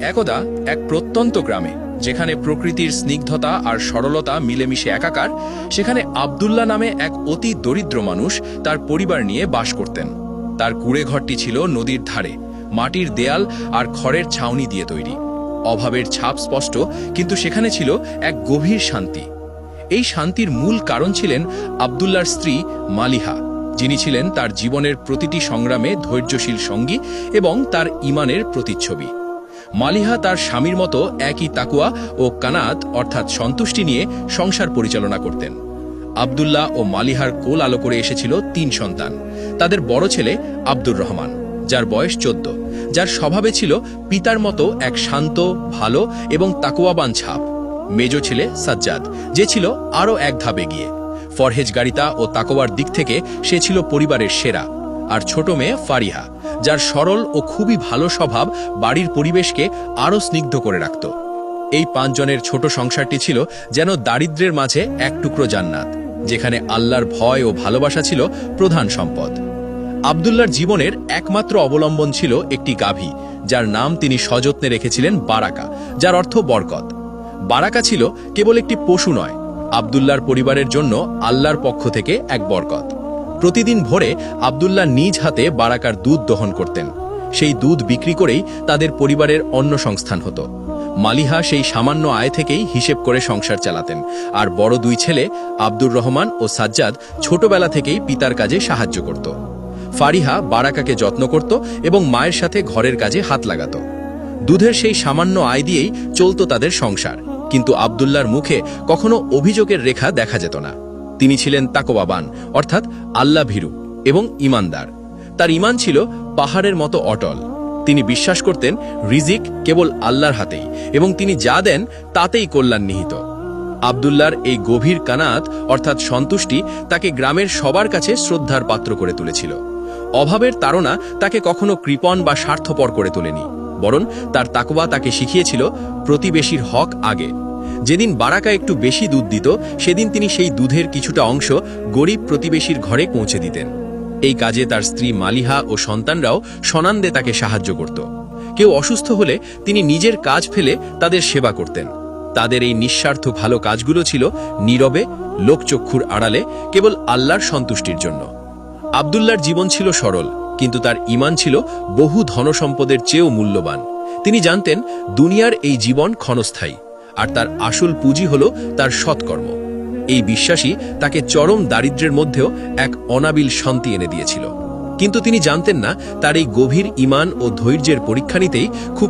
একদা এক প্রত্যন্ত গ্রামে, যেখানে প্রকৃতির স্নিগ্ধতা আর সরলতা মিলেমিশে একাকার, সেখানে আব্দুল্লাহ নামে এক অতি দরিদ্র মানুষ তার পরিবার নিয়ে বাস করতেন। তার কুঁড়ে ঘরটি ছিল নদীর ধারে, মাটির দেয়াল আর খড়ের ছাউনি দিয়ে তৈরি। অভাবের ছাপ স্পষ্ট, কিন্তু সেখানে ছিল এক গভীর শান্তি। এই শান্তির মূল কারণ ছিলেন আব্দুল্লাহর স্ত্রী মালিহা, যিনি ছিলেন তার জীবনের প্রতিটি সংগ্রামে ধৈর্যশীল সঙ্গী এবং তার ঈমানের প্রতিচ্ছবি। মালিহা তার স্বামীর মতো একই তাকুয়া ও কানাত অর্থাৎ সন্তুষ্টি নিয়ে সংসার পরিচালনা করতেন। আব্দুল্লাহ ও মালিহার কোল আলো করে এসেছিল 3 সন্তান। তাদের বড় ছেলে আব্দুর রহমান, যার বয়স 14, যার স্বভাবে ছিল পিতার মতো এক শান্ত, ভালো এবং তাকুয়াবান ছাপ। মেজ ছেলে সাজ্জাদ, যে ছিল আরও এক ধাপ এগিয়ে। ফরহেজগারিতা ও তাকওয়ার দিক থেকে সে ছিল পরিবারের সেরা। আর ছোট মেয়ে ফারিহা, যার সরল ও খুবই ভালো স্বভাব বাড়ির পরিবেশকে আরও স্নিগ্ধ করে রাখত। এই 5 জনের ছোট সংসারটি ছিল যেন দারিদ্র্যের মাঝে এক টুকরো জান্নাত, যেখানে আল্লাহর ভয় ও ভালোবাসা ছিল প্রধান সম্পদ। আব্দুল্লাহর জীবনের একমাত্র অবলম্বন ছিল একটি গাভী, যার নাম তিনি সযত্নে রেখেছিলেন বারাকা, যার অর্থ বরকত। বারাকা ছিল কেবল একটি পশু নয়, আব্দুল্লাহর পরিবারের জন্য আল্লাহর পক্ষ থেকে এক বরকত। প্রতিদিন ভোরে আব্দুল্লাহ নিজ হাতে বারাকার দুধ দহন করতেন। সেই দুধ বিক্রি করেই তাদের পরিবারের অন্ন সংস্থান হতো। মালিহা সেই সামান্য আয় থেকেই হিসেব করে সংসার চালাতেন, আর বড় 2 ছেলে আব্দুর রহমান ও সাজ্জাদ ছোটবেলা থেকেই পিতার কাজে সাহায্য করত। ফারিহা বারাকাকে যত্ন করত এবং মায়ের সাথে ঘরের কাজে হাত লাগাত। দুধের সেই সামান্য আয় দিয়েই চলত তাদের সংসার, কিন্তু আব্দুল্লাহর মুখে কখনো অভিযোগের রেখা দেখা যেত না। তিনি ছিলেন তাকওয়াবান, অর্থাৎ আল্লাহ ভীরু এবং ঈমানদার। তার ঈমান ছিল পাহাড়ের মতো অটল। তিনি বিশ্বাস করতেন রিজিক কেবল আল্লাহর হাতেই, এবং তিনি যা দেন তাতেই কল্যাণ নিহিত। আব্দুল্লাহর এই গভীর কানাত অর্থাৎ সন্তুষ্টি তাকে গ্রামের সবার কাছে শ্রদ্ধার পাত্র করে তুলেছিল। অভাবের তাড়না তাকে কখনো কৃপণ বা স্বার্থপর করে তোলেনি, বরং তার তাকওয়া তাকে শিখিয়েছিল প্রতিবেশীর হক আগে। যেদিন বারাকা একটু বেশি দুধ দিত, সেদিন তিনি সেই দুধের কিছুটা অংশ গরিব প্রতিবেশীর ঘরে পৌঁছে দিতেন। এই কাজে তার স্ত্রী মালিহা ও সন্তানরাও সনান্দে তাকে সাহায্য করত। কেউ অসুস্থ হলে তিনি নিজের কাজ ফেলে তাদের সেবা করতেন। তাদের এই নিঃস্বার্থ ভালো কাজগুলো ছিল নীরবে, লোকচক্ষুর আড়ালে, কেবল আল্লাহর সন্তুষ্টির জন্য। আব্দুল্লাহর জীবন ছিল সরল, কিন্তু তার ঈমান ছিল বহু ধনসম্পদের চেয়েও মূল্যবান। তিনি জানতেন দুনিয়ার এই জীবন ক্ষণস্থায়ী, আর তার আসল পুঁজি হল তার সৎকর্ম। এই বিশ্বাসই তাকে চরম দারিদ্র্যের মধ্যেও এক অনাবিল শান্তি এনে দিয়েছিল। কিন্তু তিনি জানতেন না, তার এই গভীর ঈমান ও ধৈর্যের পরীক্ষা নিতেই খুব